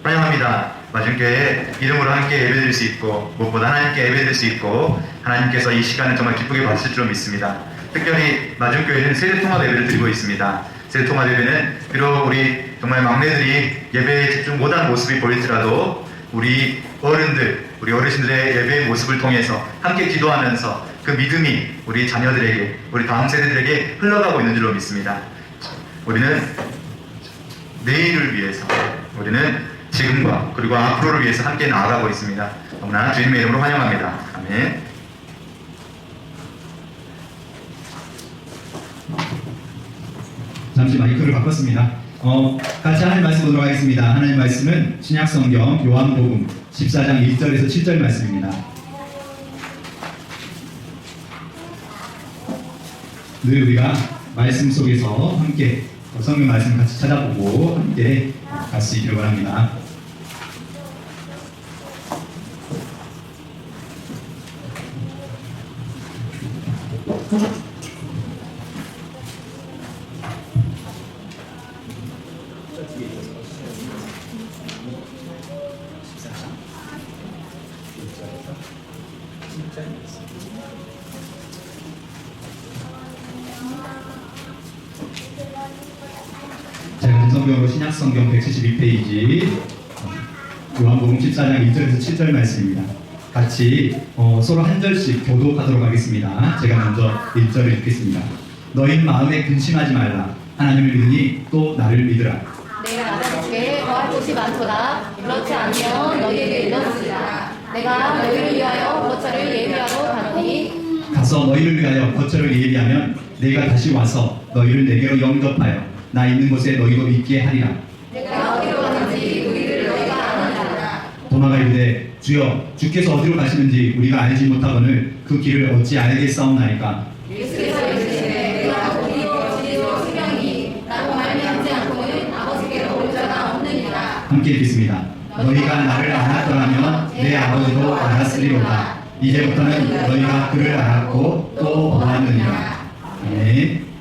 환영합니다. 맞은교회 이름으로 함께 예배드릴 수 있고 무엇보다 하나님께 예배드릴 수 있고 하나님께서 이 시간을 정말 기쁘게 받으실 줄 믿습니다. 특별히 맞은교회는 세대통합 예배를 드리고 있습니다. 세대통합 예배는 비록 우리 정말 막내들이 예배에 집중 못하는 모습이 보일지라도 우리 어른들, 우리 어르신들의 예배의 모습을 통해서 함께 기도하면서 그 믿음이 우리 자녀들에게, 우리 다음 세대들에게 흘러가고 있는 줄로 믿습니다. 우리는 내일을 위해서, 우리는 지금과 그리고 앞으로를 위해서 함께 나아가고 있습니다. 너무나 주님의 이름으로 환영합니다. 아멘. 잠시 마이크를 바꿨습니다. 같이 하나님 말씀 보도록 하겠습니다. 하나님 말씀은 신약성경 요한복음 14장 1절에서 7절 말씀입니다. 늘 우리가 말씀 속에서 함께 성경 말씀 같이 찾아보고 함께 갈 수 있기를 바랍니다. 제가 성경으로 신약성경 172페이지 요한복음 14장 1절에서 7절 말씀입니다. 같이 서로 한 절씩 교독하도록 하겠습니다. 제가 먼저 1절을 읽겠습니다. 너희는 마음에 근심하지 말라. 하나님을 믿으니 또 나를 믿으라. 내가 나답게 거할 곳이 많도다. 그렇지 않으면 너희에게 이르렀으리라. 내가 너희를 위하여 거처를 예비하러 가노니 가서 너희를 위하여 거처를 예비하면 내가 다시 와서 너희를 내게로 영접하여 나 있는 곳에 너희도 있게 하리라. 내가 어디로 가는지 우리를 너희가 아느니라. 도마가 이르되 주여 주께서 어디로 가시는지 우리가 알지 못하거늘 그 길을 어찌 알겠사옵나이까. 예수께서 이르시되 내가 우리로 진리로 생명이 나로 말미암지 않고는 아버지께로 올 자가 없느니라. 함께 읽겠습니다. 너희가 나를 알았더라면 내 아버지도 알았으리로다. 이제부터는 너희가 그를 알았고 또 보았느니라. 아멘.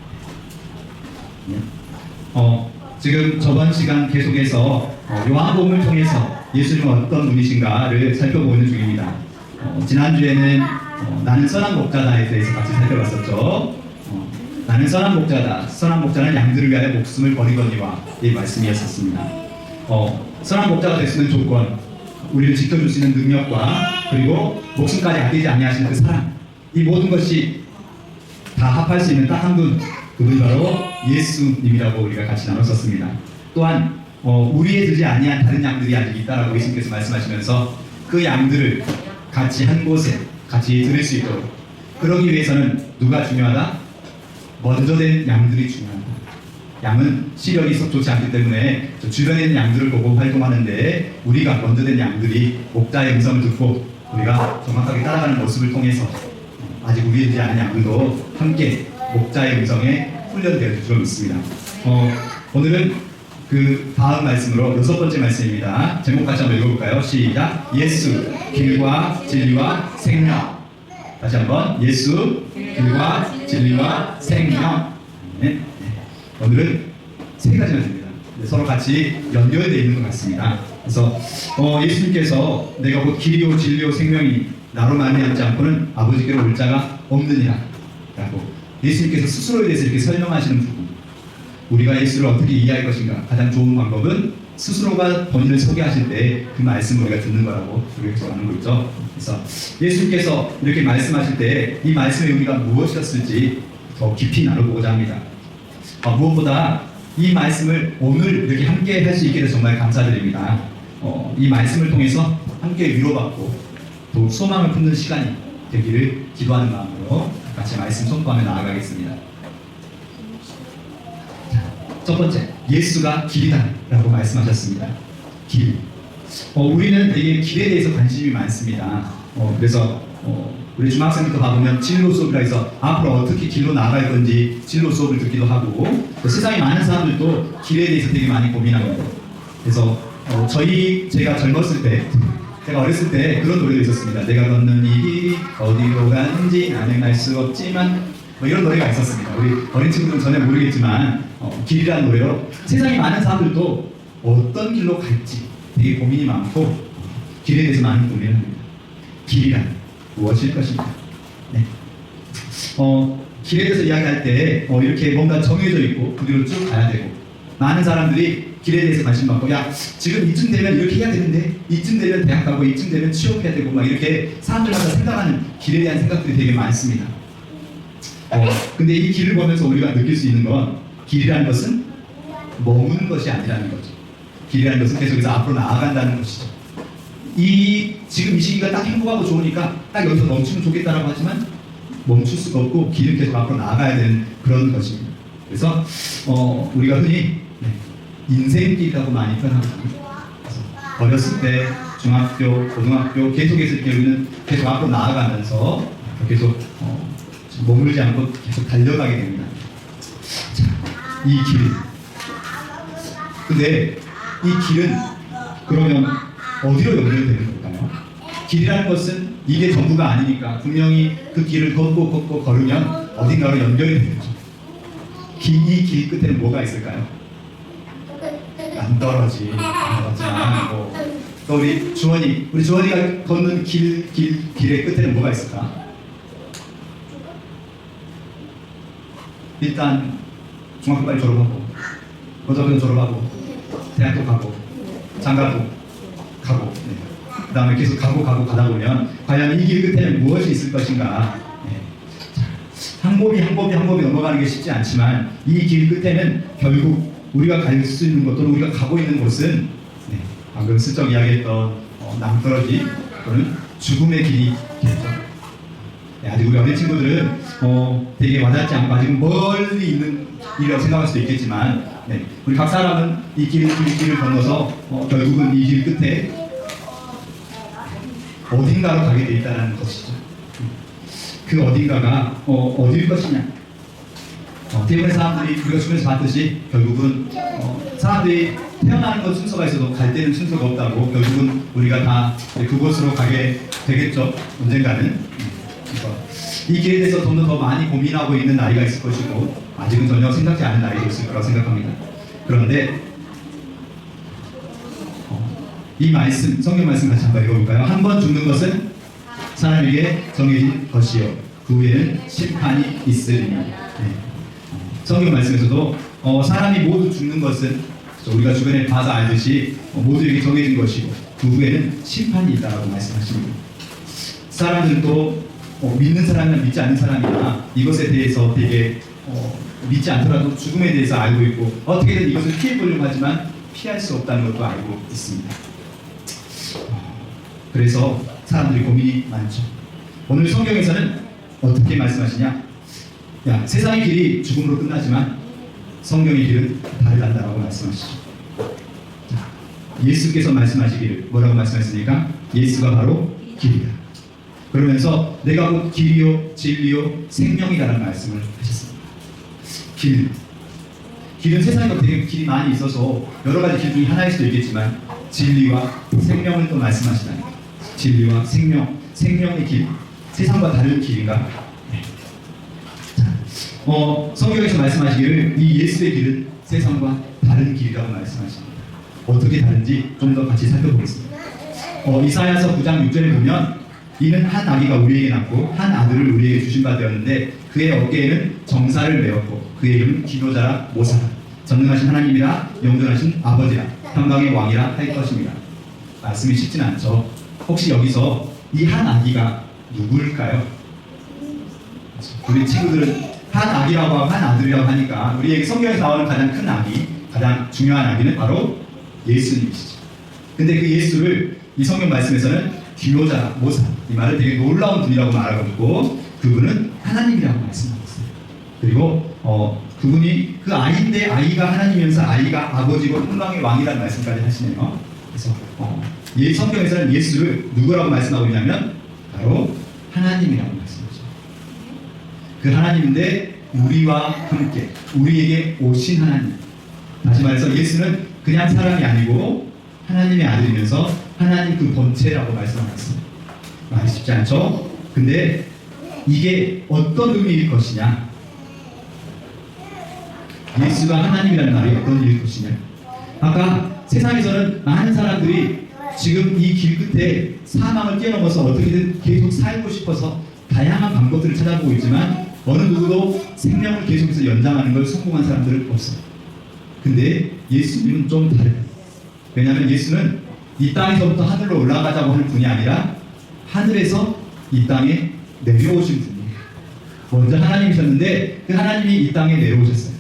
지금 저번 시간 계속해서 요한복음을 통해서 예수님은 어떤 분이신가를 살펴보는 중입니다. 지난주에는 나는 선한 목자다에 대해서 같이 살펴봤었죠. 나는 선한 목자다. 선한 목자는 양들을 위하여 목숨을 버리거니와 이 말씀이었었습니다. 선한 목자가 될 수 있는 조건, 우리를 지켜줄 수 있는 능력과 그리고 목숨까지 아끼지 아니하시는 그 사랑, 이 모든 것이 다 합할 수 있는 딱 한 분, 그분이 바로 예수님이라고 우리가 같이 나눴었습니다. 또한 우리에 들지 아니한 다른 양들이 아직 있다라고 예수님께서 말씀하시면서 그 양들을 같이 한 곳에 같이 들을 수 있도록, 그러기 위해서는 누가 중요하다? 먼저 된 양들이 중요하다. 양은 시력이 썩 좋지 않기 때문에 주변에 있는 양들을 보고 활동하는데, 우리가 먼저 된 양들이 목자의 음성을 듣고 우리가 정확하게 따라가는 모습을 통해서 아직 우리에 들지 않은 양들도 함께 목자의 음성에 훈련되어 줄로 믿습니다. 오늘은 그 다음 말씀으로 6번째 말씀입니다. 제목 같이 한번 읽어볼까요? 시작. 예수 길과 진리와 생명. 다시 한번 예수 길과 진리와 생명. 네. 오늘은 세 가지 말씀입니다. 서로 같이 연결되어 있는 것 같습니다. 그래서 예수님께서 내가 곧 길이요 진리요 생명이 나로 말미암지 않고는 아버지께로 올 자가 없느니라 라고 예수님께서 스스로에 대해서 이렇게 설명하시는 부분, 우리가 예수를 어떻게 이해할 것인가 가장 좋은 방법은 스스로가 본인을 소개하실 때 그 말씀을 우리가 듣는 거라고 우리가 나누고 있죠. 그래서 예수님께서 이렇게 말씀하실 때 이 말씀의 의미가 무엇이었을지 더 깊이 나눠보고자 합니다. 무엇보다 이 말씀을 오늘 이렇게 함께 할 수 있게 돼서 정말 감사드립니다. 이 말씀을 통해서 함께 위로받고 또 소망을 품는 시간이 되기를 기도하는 마음으로 같이 말씀 선포하며 나아가겠습니다. 첫 번째, 예수가 길이다 라고 말씀하셨습니다. 길. 우리는 되게 길에 대해서 관심이 많습니다. 그래서 우리 중학생부터 봐보면 진로 수업이라 해서 앞으로 어떻게 길로 나아갈 건지 진로 수업을 듣기도 하고, 세상에 많은 사람들도 길에 대해서 되게 많이 고민합니다. 그래서 제가 젊었을 때, 제가 어렸을 때 그런 노래도 있었습니다. 내가 걷는 이 길이 어디로 가는지 나는 알 수 없지만, 이런 노래가 있었습니다. 우리 어린 친구들은 전혀 모르겠지만 길이라는 노래로 세상에 많은 사람들도 어떤 길로 갈지 되게 고민이 많고 길에 대해서 많은 고민을 합니다. 길이란 무엇일 것인가? 네. 길에 대해서 이야기할 때 이렇게 뭔가 정해져 있고 그 뒤로 쭉 가야 되고 많은 사람들이 길에 대해서 관심 받고 야 지금 이쯤 되면 이렇게 해야 되는데 이쯤 되면 대학 가고 이쯤 되면 취업해야 되고 막 이렇게 사람들마다 생각하는 길에 대한 생각들이 되게 많습니다. 근데 이 길을 보면서 우리가 느낄 수 있는 건 길이라는 것은 머무는 것이 아니라는 거죠. 길이라는 것은 계속해서 앞으로 나아간다는 것이죠. 지금 이 시기가 딱 행복하고 좋으니까 딱 여기서 멈추면 좋겠다라고 하지만 멈출 수가 없고 길은 계속 앞으로 나아가야 되는 그런 것입니다. 그래서 우리가 흔히 인생길이라고 많이 표현합니다. 어렸을 때 중학교, 고등학교 계속해서 이렇게 우리는 계속 앞으로 나아가면서 계속 머물지 않고 계속 달려가게 됩니다. 자, 이 길. 근데 이 길은 그러면 어디로 연결되는 걸까요? 길이라는 것은 이게 전부가 아니니까 분명히 그 길을 걷고 걸으면 어딘가로 연결이 되죠. 이 길 끝에는 뭐가 있을까요? 안 떨어지지 않고 또 우리 주원이가 걷는 길의 끝에는 뭐가 있을까? 일단 중학교 빨리 졸업하고 고등학교 졸업하고 대학도 가고 장가도 가고 그 다음에 계속 가고 가다 보면 과연 이 길 끝에는 무엇이 있을 것인가. 한 곱이 넘어가는 게 쉽지 않지만 이 길 끝에는 결국 우리가 갈 수 있는 것 또는 우리가 가고 있는 곳은 방금 슬쩍 이야기했던 낭떠러지 또는 죽음의 길이겠죠. 아직 우리 어린 친구들은 되게 와닿지 않고 아직 멀리 있는 일이라고 생각할 수도 있겠지만 우리 각 사람은 이 길을 건너서 결국은 이 길 끝에 어딘가로 가게 돼 있다는 것이죠. 그 어딘가가 어디일 것이냐. 대부분의 사람들이 우리가 주변에서 봤듯이 결국은 사람들이 태어나는 것 순서가 있어도 갈 때는 순서가 없다고 결국은 우리가 다 그곳으로 가게 되겠죠. 언젠가는. 이 길에 대해서 좀 더 많이 고민하고 있는 나이가 있을 것이고 아직은 전혀 생각지 않은 나이도 있을 거라고 생각합니다. 그런데 이 말씀, 성경 말씀 같이 한번 읽어볼까요? 한 번 죽는 것은 사람에게 정해진 것이요 그 후에는 심판이 있으리니. 성경 말씀에서도 사람이 모두 죽는 것은 우리가 주변에 봐서 알듯이 모두에게 정해진 것이고 그 후에는 심판이 있다라고 말씀하십니다. 사람들도 믿는 사람이나 믿지 않는 사람이나 이것에 대해서 되게 믿지 않더라도 죽음에 대해서 알고 있고 어떻게든 이것을 피해보려고 하지만 피할 수 없다는 것도 알고 있습니다. 그래서 사람들이 고민이 많죠. 오늘 성경에서는 어떻게 말씀하시냐? 세상의 길이 죽음으로 끝나지만 성경의 길은 다르다라고 말씀하시죠. 예수께서 말씀하시기를 뭐라고 말씀하셨습니까? 예수가 바로 길이다. 그러면서 내가 곧 길이요 진리요 생명이라는 말씀을 하셨습니다. 길은 세상에 되게 길이 많이 있어서 여러 가지 길 중에 하나일 수도 있겠지만 진리와 생명을 또 말씀하시다니. 진리와 생명의 길, 세상과 다른 길인가? 성경에서 말씀하시기를 이 예수의 길은 세상과 다른 길이라고 말씀하십니다. 어떻게 다른지 좀 더 같이 살펴보겠습니다. 이사야서 9장 6절에 보면 이는 한 아기가 우리에게 낳고 한 아들을 우리에게 주신 바 되었는데 그의 어깨에는 정사를 메었고 그의 이름은 기도자라 모사라 전능하신 하나님이라 영존하신 아버지라 평강의 왕이라 할 것입니다. 말씀이 쉽진 않죠. 혹시 여기서 이 한 아기가 누구일까요? 우리 친구들은 한 아기라고 하고 한 아들이라고 하니까 우리에게 성경에서 나오는 가장 큰 아기, 가장 중요한 아기는 바로 예수님이시죠. 근데 그 예수를 이 성경 말씀에서는 기도자, 모사, 이 말을 되게 놀라운 분이라고 말하고 있고 그분은 하나님이라고 말씀하고 있어요. 그리고 그분이 그 아이인데 아이가 하나님이면서 아이가 아버지고 평강의 왕이라는 말씀까지 하시네요. 그래서 성경에서는 예수를 누구라고 말씀하고 있냐면 바로 하나님이라고 말씀하죠. 그 하나님인데 우리와 함께 우리에게 오신 하나님. 다시 말해서 예수는 그냥 사람이 아니고 하나님의 아들이면서 하나님 그 본체라고 말씀하셨습니다. 말이 쉽지 않죠? 근데 이게 어떤 의미일 것이냐? 예수가 하나님이라는 말이 어떤 의미일 것이냐? 아까 세상에서는 많은 사람들이 지금 이 길 끝에 사망을 뛰어넘어서 어떻게든 계속 살고 싶어서 다양한 방법들을 찾아보고 있지만 어느 누구도 생명을 계속해서 연장하는 걸 성공한 사람들은 없어요. 근데 예수님은 좀 다르다. 왜냐하면 예수는 이 땅에서부터 하늘로 올라가자고 하는 분이 아니라 하늘에서 이 땅에 내려오신 분이에요. 먼저 하나님이셨는데 그 하나님이 이 땅에 내려오셨어요.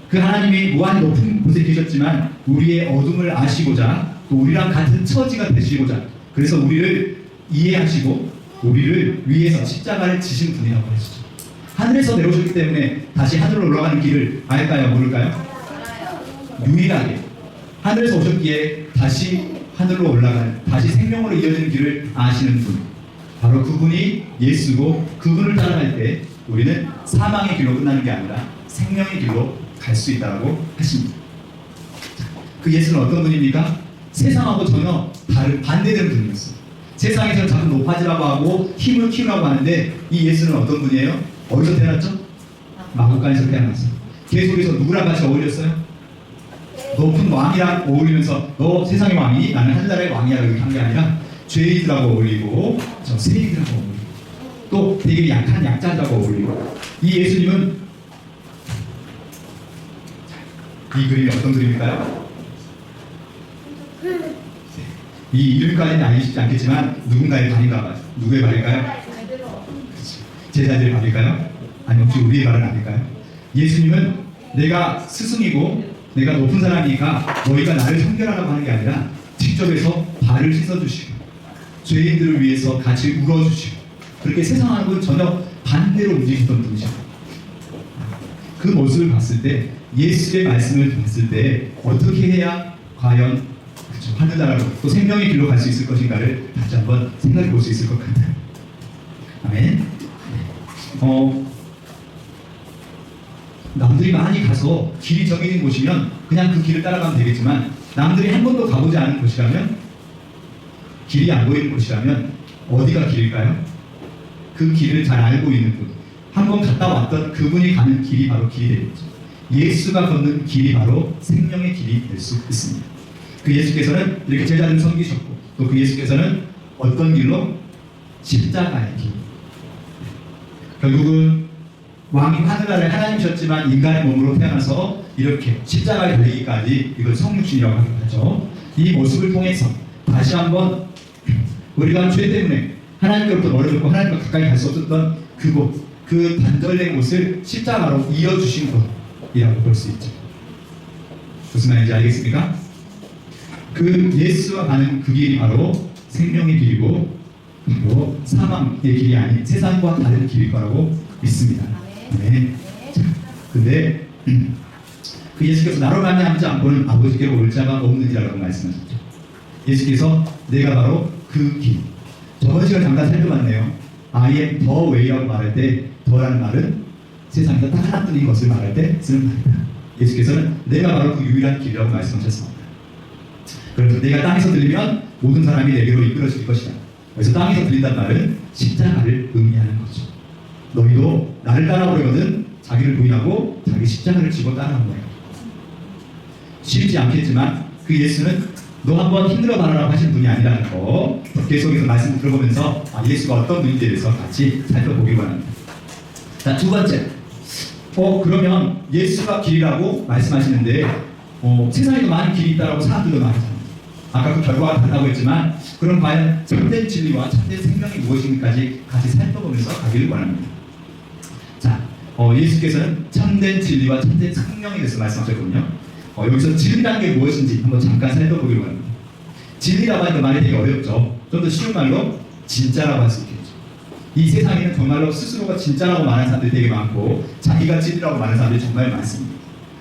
그 하나님이 무한 높은 곳에 계셨지만 우리의 어둠을 아시고자 또 우리랑 같은 처지가 되시고자 그래서 우리를 이해하시고 우리를 위해서 십자가를 지신 분이라고 하시죠. 하늘에서 내려오셨기 때문에 다시 하늘로 올라가는 길을 알까요? 모를까요? 유일하게 하늘에서 오셨기에 다시 하늘로 올라가는 다시 생명으로 이어지는 길을 아시는 분 바로 그분이 예수고 그분을 따라갈 때 우리는 사망의 길로 끝나는 게 아니라 생명의 길로 갈 수 있다고 하십니다. 그 예수는 어떤 분입니까? 세상하고 전혀 다른 반대되는 분이었어요. 세상에서는 자꾸 높아지라고 하고 힘을 키우라고 하는데 이 예수는 어떤 분이에요? 어디서 태어났죠? 마구간에서 태어났어요. 계속해서 누구랑 같이 어울렸어요? 높은 왕이랑 어울리면서 너 세상의 왕이니? 나는 하늘나라의 왕이야 이렇게 한 게 아니라 죄인들하고 어울리고 저 세리들하고 어울리고 또 되게 약한 약자들하고 어울리고 이 예수님은 이 그림이 어떤 그림일까요? 이 이름까지는 알기 쉽지 않겠지만 누군가의 발인가 봐요. 누구의 발일까요? 제자들의 발일까요? 아니 혹시 우리의 발은 아닐까요? 예수님은 내가 스승이고 내가 높은 사람이니까 너희가 나를 섬겨라라고 하는 게 아니라 직접해서 발을 씻어주시고 죄인들을 위해서 같이 울어주시고 그렇게 세상하고는 전혀 반대로 움직이셨던 분이시고 그 모습을 봤을 때 예수의 말씀을 봤을 때 어떻게 해야 과연 하늘나라로 또 생명의 길로 갈 수 있을 것인가를 다시 한번 생각해 볼 수 있을 것 같아요. 아멘. 남들이 많이 가서 길이 정해진 곳이면 그냥 그 길을 따라가면 되겠지만 남들이 한 번도 가보지 않은 곳이라면 길이 안 보이는 곳이라면 어디가 길일까요? 그 길을 잘 알고 있는 분, 한 번 갔다 왔던 그분이 가는 길이 바로 길이 되겠죠. 예수가 걷는 길이 바로 생명의 길이 될 수 있습니다. 그 예수께서는 이렇게 제자들을 섬기셨고 또 그 예수께서는 어떤 길로? 십자가의 길. 결국은 왕이 하늘나라의 하나님이셨지만 인간의 몸으로 태어나서 이렇게 십자가에 달리기까지 이걸 성육신이라고 하죠. 이 모습을 통해서 다시 한번 우리가 죄 때문에 하나님께로부터 멀어졌고 하나님과 가까이 갈 수 없었던 그곳, 그 단절된 곳을 십자가로 이어주신 것이라고 볼 수 있죠. 무슨 말인지 알겠습니까? 그 예수와 가는 그 길이 바로 생명의 길이고 바로 사망의 길이 아닌 세상과 다른 길일 거라고 믿습니다. 네. 근데 그 예수께서 나로 말미암지 않고는 아버지께로 올 자가 없느니라고 말씀하셨죠. 예수께서 내가 바로 그 길. 저번 시간 잠깐 살펴봤네요. I am the way라고 말할 때 더라는 말은 세상에서 딱 하나뿐인 것을 말할 때 쓰는 말이다. 예수께서는 내가 바로 그 유일한 길이라고 말씀하셨습니다. 그래서 내가 땅에서 들리면 모든 사람이 내게로 이끌어질 것이다. 그래서 땅에서 들린다는 말은 십자가를 의미하는 거죠. 너희도 나를 따라오려거든 자기를 부인하고 자기 십자가를 지고 따라오는 거예요. 쉽지 않겠지만 그 예수는 너 한번 힘들어 봐라라고 하신 분이 아니라는 거 계속해서 말씀을 들어보면서 예수가 어떤 분인지에 대해서 같이 살펴보기 바랍니다. 자, 두 번째. 그러면 예수가 길이라고 말씀하시는데 세상에도 많은 길이 있다고 사람들도 말하잖아요. 아까 그 결과가 다르다고 했지만 그럼 과연 참된 진리와 참된 생명이 무엇인가까지 같이 살펴보면서 가기를 원합니다. 자, 예수께서는 참된 진리와 참된 생명에 대해서 말씀하셨거든요. 여기서 진리라는 게 무엇인지 한번 잠깐 살펴보기로 합니다. 진리라고 하니까 말이 되게 어렵죠. 좀 더 쉬운 말로 진짜라고 할 수 있겠죠. 이 세상에는 정말로 스스로가 진짜라고 말하는 사람들이 되게 많고 자기가 진리라고 말하는 사람들이 정말 많습니다.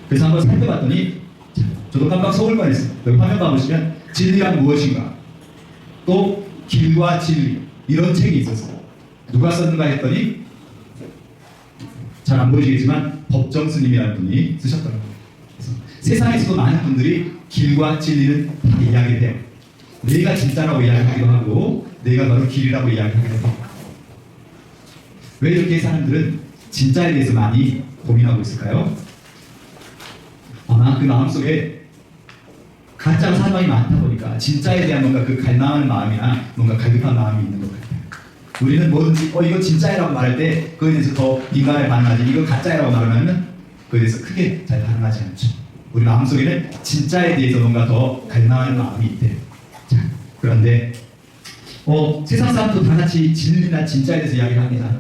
그래서 한번 살펴봤더니 저도 깜빡 속을 뻔했어요. 여기 화면 봐보시면 진리란 무엇인가 또 길과 진리 이런 책이 있었어요. 누가 썼는가 했더니 잘 안 보이시겠지만 법정 스님이라는 분이 쓰셨더라고요. 그래서 세상에서도 많은 분들이 길과 진리는 다 이야기를 해요. 내가 진짜라고 이야기하기도 하고 내가 바로 길이라고 이야기하기도 해요. 왜 이렇게 사람들은 진짜에 대해서 많이 고민하고 있을까요? 아마 그 마음속에 가짜 사정이 많다 보니까 진짜에 대한 뭔가 그 갈망하는 마음이나 뭔가 갈급한 마음이 있는 것 같아요. 우리는 뭐든지 이거 진짜라고 말할 때 그거에 대해서 더 민감하게 반응하지, 이거 가짜라고 말하면 그거에 대해서 크게 잘 반응하지 않죠. 우리 마음속에는 진짜에 대해서 뭔가 더 갈망하는 마음이 있대요. 자, 그런데 세상 사람도 다 같이 진리나 진짜에 대해서 이야기를 합니다.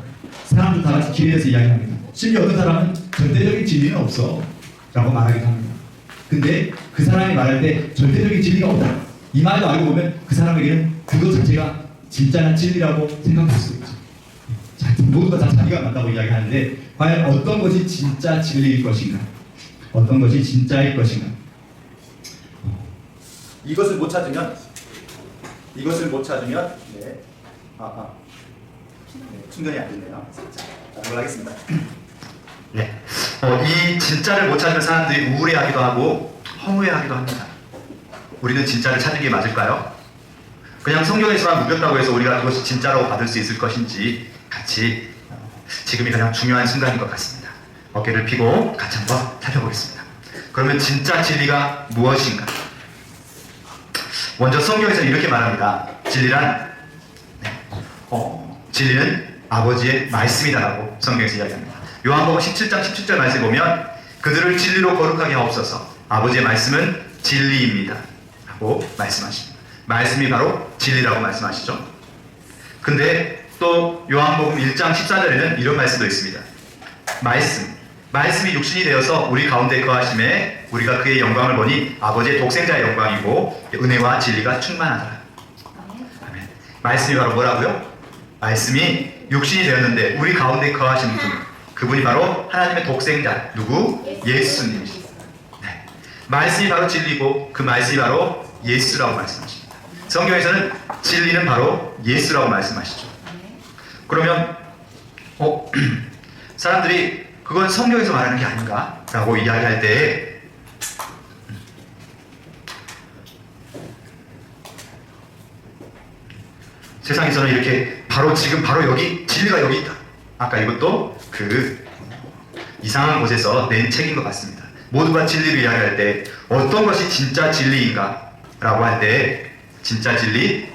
사람도 다 같이 길에 대해서 이야기합니다. 심지어 어떤 사람은 절대적인 진리는 없어 라고 말하기도 합니다. 근데 그 사람이 말할 때 절대적인 진리가 없다, 이 말도 알고 보면 그 사람에게는 그것 자체가 진짜나 진리라고 생각할 수 있죠. 자, 모두가 다 자기가 맞다고 이야기하는데 과연 어떤 것이 진짜 진리일 것인가? 어떤 것이 진짜일 것인가? 이것을 못 찾으면 네. 충전이 안 됐네요. 자, 넘어가겠습니다. 네. 이 진짜를 못 찾는 사람들이 우울해하기도 하고 허무해하기도 합니다. 우리는 진짜를 찾는 게 맞을까요? 그냥 성경에서만 묵였다고 해서 우리가 그것이 진짜라고 받을 수 있을 것인지 같이 지금이 가장 중요한 순간인 것 같습니다. 어깨를 펴고 같이 한번 살펴보겠습니다. 그러면 진짜 진리가 무엇인가? 먼저 성경에서 이렇게 말합니다. 진리는 아버지의 말씀이다라고 성경에서 이야기합니다. 요한복음 17장 17절 말씀에 보면 그들을 진리로 거룩하게 하옵소서, 아버지의 말씀은 진리입니다 라고 말씀하십니다. 말씀이 바로 진리라고 말씀하시죠. 근데 또 요한복음 1장 14절에는 이런 말씀도 있습니다. 말씀이 육신이 되어서 우리 가운데 거하심에 우리가 그의 영광을 보니 아버지의 독생자의 영광이고 은혜와 진리가 충만하더라. 아멘. 말씀이 바로 뭐라고요? 말씀이 육신이 되었는데 우리 가운데 거하신 분, 그분이 바로 하나님의 독생자, 누구? 예수님이십니다. 네. 말씀이 바로 진리고 그 말씀이 바로 예수라고 말씀하십니다. 성경에서는 진리는 바로 예수라고 말씀하시죠. 그러면 사람들이 그건 성경에서 말하는 게 아닌가? 라고 이야기할 때 세상에서는 이렇게 바로 지금 바로 여기 진리가 여기 있다. 아까 이것도 그 이상한 곳에서 낸 책인 것 같습니다. 모두가 진리를 이야기할 때 어떤 것이 진짜 진리인가? 라고 할 때 진짜 진리?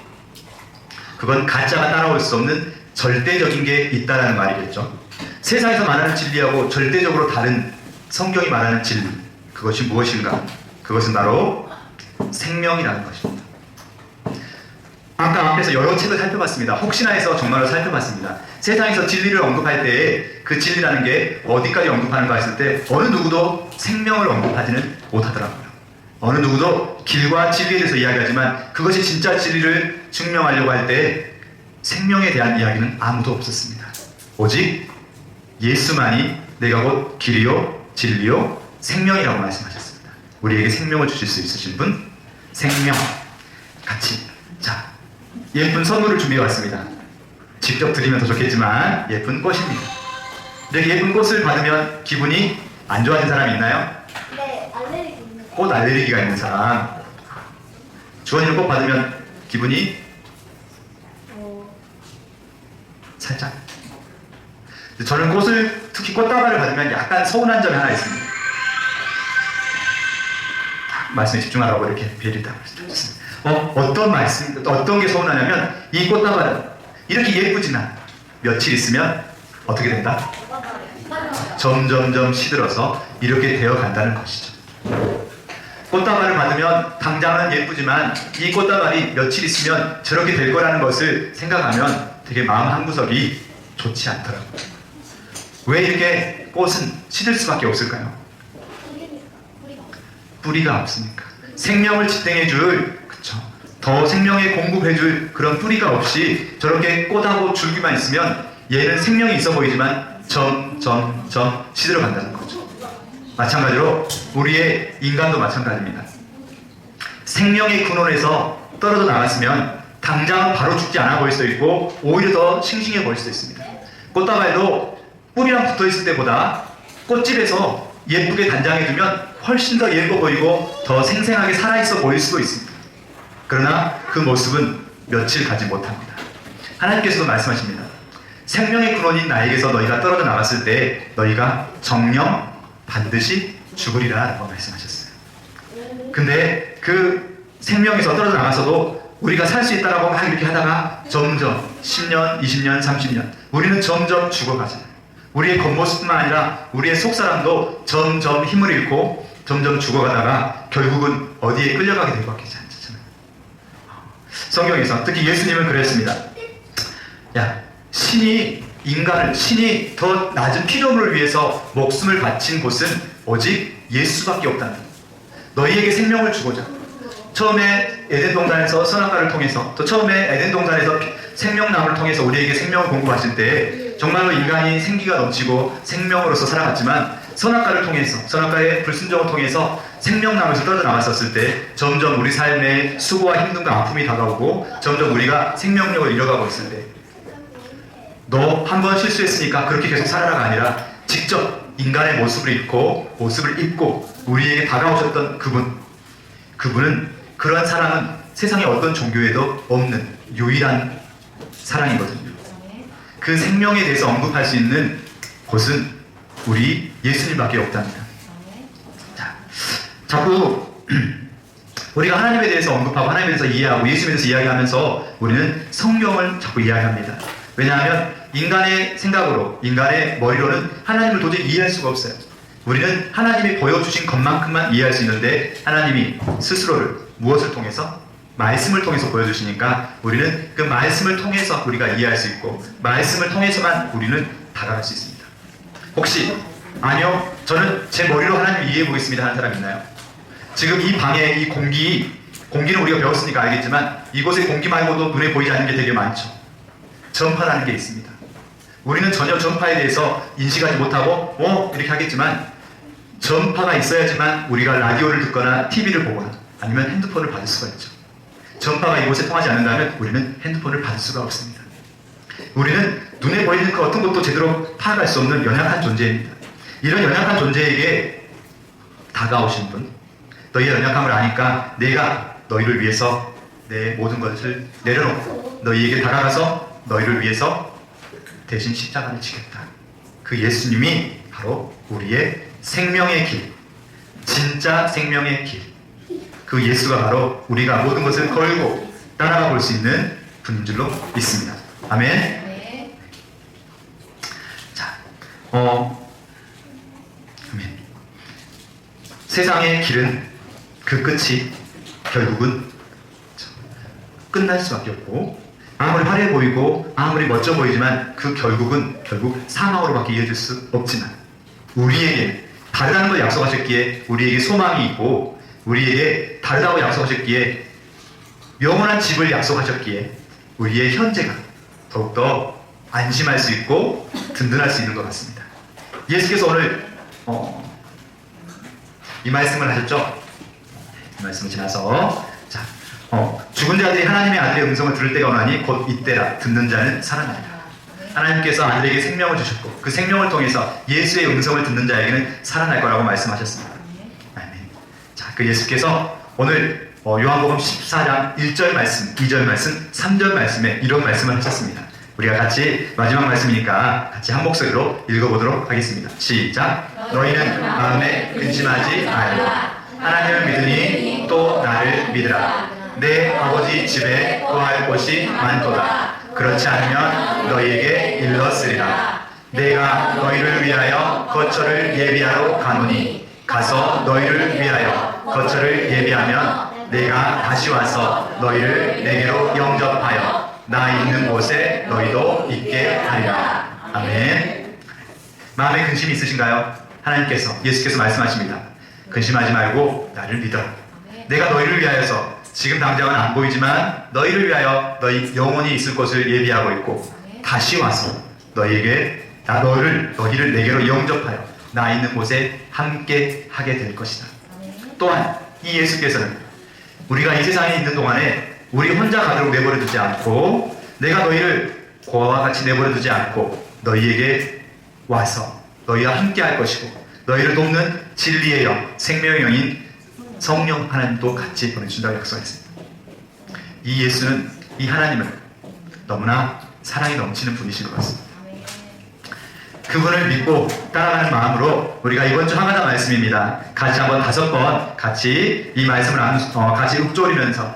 그건 가짜가 따라올 수 없는 절대적인 게 있다라는 말이겠죠. 세상에서 말하는 진리하고 절대적으로 다른 성경이 말하는 진리, 그것이 무엇인가? 그것은 바로 생명이라는 것입니다. 아까 앞에서 여러 책을 살펴봤습니다. 혹시나 해서 정말로 살펴봤습니다. 세상에서 진리를 언급할 때 그 진리라는 게 어디까지 언급하는가 했을 때 어느 누구도 생명을 언급하지는 못하더라고요. 어느 누구도 길과 진리에 대해서 이야기하지만 그것이 진짜 진리를 증명하려고 할 때 생명에 대한 이야기는 아무도 없었습니다. 오직 예수만이 내가 곧 길이요 진리요 생명이라고 말씀하셨습니다. 우리에게 생명을 주실 수 있으신 분, 생명. 같이 자, 예쁜 선물을 준비해 왔습니다. 직접 드리면 더 좋겠지만 예쁜 꽃입니다. 이렇게 예쁜 꽃을 받으면 기분이 안 좋아진 사람이 있나요? 네, 알레르기 있는 꽃 알레르기가 있는 사람. 주원이는 꽃 받으면 기분이 살짝. 저는 꽃을, 특히 꽃다발을 받으면 약간 서운한 점이 하나 있습니다. 말씀에 집중하라고 이렇게 비례했다고 했습니다. 어떤 게 서운하냐면 이 꽃다발은 이렇게 예쁘지만 며칠 있으면 어떻게 된다? 점점점 시들어서 이렇게 되어 간다는 것이죠. 꽃다발을 받으면 당장은 예쁘지만 이 꽃다발이 며칠 있으면 저렇게 될 거라는 것을 생각하면 되게 마음 한구석이 좋지 않더라고요. 왜 이렇게 꽃은 시들 수밖에 없을까요? 뿌리가 없으니까. 생명을 지탱해줄, 그쵸, 더 생명에 공급해줄 그런 뿌리가 없이 저렇게 꽃하고 줄기만 있으면 얘는 생명이 있어 보이지만 점점점 시들어 간다는 거죠. 마찬가지로 우리의 인간도 마찬가지입니다. 생명의 근원에서 떨어져 나갔으면 당장 바로 죽지 않아 보일 수도 있고 오히려 더 싱싱해 보일 수도 있습니다. 꽃다발도 뿌리랑 붙어 있을 때보다 꽃집에서 예쁘게 단장해두면 훨씬 더 예뻐 보이고 더 생생하게 살아있어 보일 수도 있습니다. 그러나 그 모습은 며칠 가지 못합니다. 하나님께서도 말씀하십니다. 생명의 근원인 나에게서 너희가 떨어져 나갔을 때 너희가 정령 반드시 죽으리라 라고 말씀하셨어요. 근데 그 생명에서 떨어져 나가서도 우리가 살 수 있다라고 막 이렇게 하다가 점점 10년, 20년, 30년 우리는 점점 죽어가잖아요. 우리의 겉모습뿐만 아니라 우리의 속사람도 점점 힘을 잃고 점점 죽어가다가 결국은 어디에 끌려가게 될 것 같지 않잖아요. 성경에서 특히 예수님은 그랬습니다. 야, 신이 더 낮은 피조물을 위해서 목숨을 바친 곳은 오직 예수밖에 없다는 거예요. 너희에게 생명을 주고자. 처음에 에덴 동산에서 선악과를 통해서 또 처음에 에덴 동산에서 생명나무를 통해서 우리에게 생명을 공급하실 때 정말로 인간이 생기가 넘치고 생명으로서 살아갔지만 선악과를 통해서 선악과의 불순종을 통해서 생명나무에서 떨어져 나왔었을 때 점점 우리 삶에 수고와 힘듦과 아픔이 다가오고 점점 우리가 생명력을 잃어가고 있을 때 너 한 번 실수했으니까 그렇게 계속 살아라가 아니라 직접 인간의 모습을 입고 우리에게 다가오셨던 그분은 그러한 사랑은 세상의 어떤 종교에도 없는 유일한 사랑이거든요. 그 생명에 대해서 언급할 수 있는 곳은 우리 예수님밖에 없답니다. 자, 자꾸 우리가 하나님에 대해서 언급하고 하나님에 대해서 이해하고 예수님에 대해서 이야기하면서 우리는 성경을 자꾸 이야기합니다. 왜냐하면 인간의 생각으로, 인간의 머리로는 하나님을 도저히 이해할 수가 없어요. 우리는 하나님이 보여주신 것만큼만 이해할 수 있는데 하나님이 스스로를 무엇을 통해서? 말씀을 통해서 보여주시니까 우리는 그 말씀을 통해서 우리가 이해할 수 있고 말씀을 통해서만 우리는 다가갈 수 있습니다. 혹시 아니요, 저는 제 머리로 하나님을 이해해 보겠습니다 하는 사람 있나요? 지금 이 방에 이 공기는 우리가 배웠으니까 알겠지만 이곳의 공기 말고도 눈에 보이지 않는 게 되게 많죠. 전파라는 게 있습니다. 우리는 전혀 전파에 대해서 인식하지 못하고 이렇게 하겠지만 전파가 있어야지만 우리가 라디오를 듣거나 TV를 보거나 아니면 핸드폰을 받을 수가 있죠. 전파가 이곳에 통하지 않는다면 우리는 핸드폰을 받을 수가 없습니다. 우리는 눈에 보이는 그 어떤 것도 제대로 파악할 수 없는 연약한 존재입니다. 이런 연약한 존재에게 다가오신 분, 너희의 연약함을 아니까 내가 너희를 위해서 내 모든 것을 내려놓고 너희에게 다가가서 너희를 위해서 대신 십자가를 지겠다. 그 예수님이 바로 우리의 생명의 길, 진짜 생명의 길. 그 예수가 바로 우리가 모든 것을 걸고 따라가 볼 수 있는 분인 줄로 믿습니다. 아멘. 네. 자, 아멘. 세상의 길은 그 끝이 결국은 끝날 수밖에 없고 아무리 화려해 보이고 아무리 멋져 보이지만 그 결국 사망으로밖에 이어질 수 없지만 우리에게 다르다는 걸 약속하셨기에 우리에게 소망이 있고 우리에게 다르다고 약속하셨기에 영원한 집을 약속하셨기에 우리의 현재가 더욱더 안심할 수 있고 든든할 수 있는 것 같습니다. 예수께서 오늘 이 말씀을 하셨죠? 이 말씀을 지나서 자, 죽은 자들이 하나님의 아들의 음성을 들을 때가 오나니 곧 이때라. 듣는 자는 살아나리라. 하나님께서 아들에게 생명을 주셨고 그 생명을 통해서 예수의 음성을 듣는 자에게는 살아날 거라고 말씀하셨습니다. 아멘. 자, 그 예수께서 오늘 요한복음 14장 1절 말씀, 2절 말씀, 3절 말씀에 이런 말씀을 하셨습니다. 우리가 같이 마지막 말씀이니까 같이 한 목소리로 읽어보도록 하겠습니다. 시작. 너희는 마음에 근심하지 말라. 하나님을 믿으니 또 나를 믿으라. 내 아버지 집에 거할 곳이 많도다. 그렇지 않으면 너희에게 일렀으리라. 내가 너희를 위하여 거처를 예비하러 가노니 가서 너희를 위하여 거처를 예비하면 내가 다시 와서 너희를 내게로 영접하여 나 있는 곳에 너희도 있게 하리라. 아멘. 마음에 근심이 있으신가요? 하나님께서 예수께서 말씀하십니다. 근심하지 말고 나를 믿어라. 내가 너희를 위하여서 지금 당장은 안 보이지만 너희를 위하여 너희 영원히 있을 곳을 예비하고 있고 다시 와서 너희를 내게로 영접하여 나 있는 곳에 함께 하게 될 것이다. 또한 이 예수께서는 우리가 이 세상에 있는 동안에 우리 혼자 가도록 내버려 두지 않고 내가 너희를 고아와 같이 내버려 두지 않고 너희에게 와서 너희와 함께 할 것이고 너희를 돕는 진리의 영, 생명의 영인 성령 하나님도 같이 보내준다고 약속했습니다. 이 예수는, 이 하나님은 너무나 사랑이 넘치는 분이신 것 같습니다. 그분을 믿고 따라가는 마음으로 우리가 이번 주 하가다 말씀입니다. 같이 한번 5번 같이 이 말씀을 같이 읊조리면서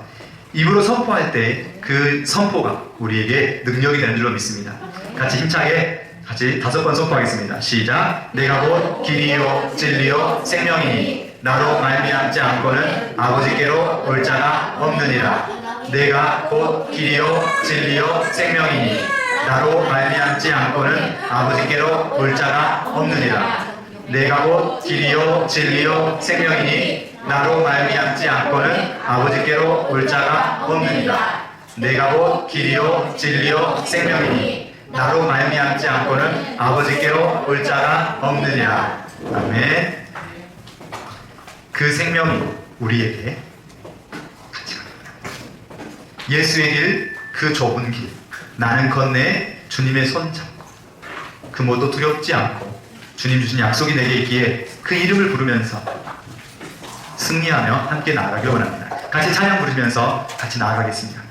입으로 선포할 때 그 선포가 우리에게 능력이 되는 줄로 믿습니다. 같이 힘차게 같이 5번 선포하겠습니다. 시작. 내가 곧 길이요 진리요 생명이니 나로 말미암지 않고는 아버지께로 올 자가 없느니라. 내가 곧 길이요 진리요 생명이니 나로 말미암지 않고는 아버지께로 올 자가 없느니라. 내가 곧 길이요 진리요 생명이니 나로 말미암지 않고는 아버지께로 올 자가 없느니라. 내가 곧 길이요 진리요 생명이니 나로 말미암지 않고는 아버지께로 올 자가 없느니라. 아멘. 그 생명이 우리에게 같이 갑니다. 예수의 길, 그 좁은 길, 나는 건네 주님의 손 잡고 그 뭐도 두렵지 않고 주님 주신 약속이 내게 있기에 그 이름을 부르면서 승리하며 함께 나아가기 원합니다. 같이 찬양 부르면서 같이 나아가겠습니다.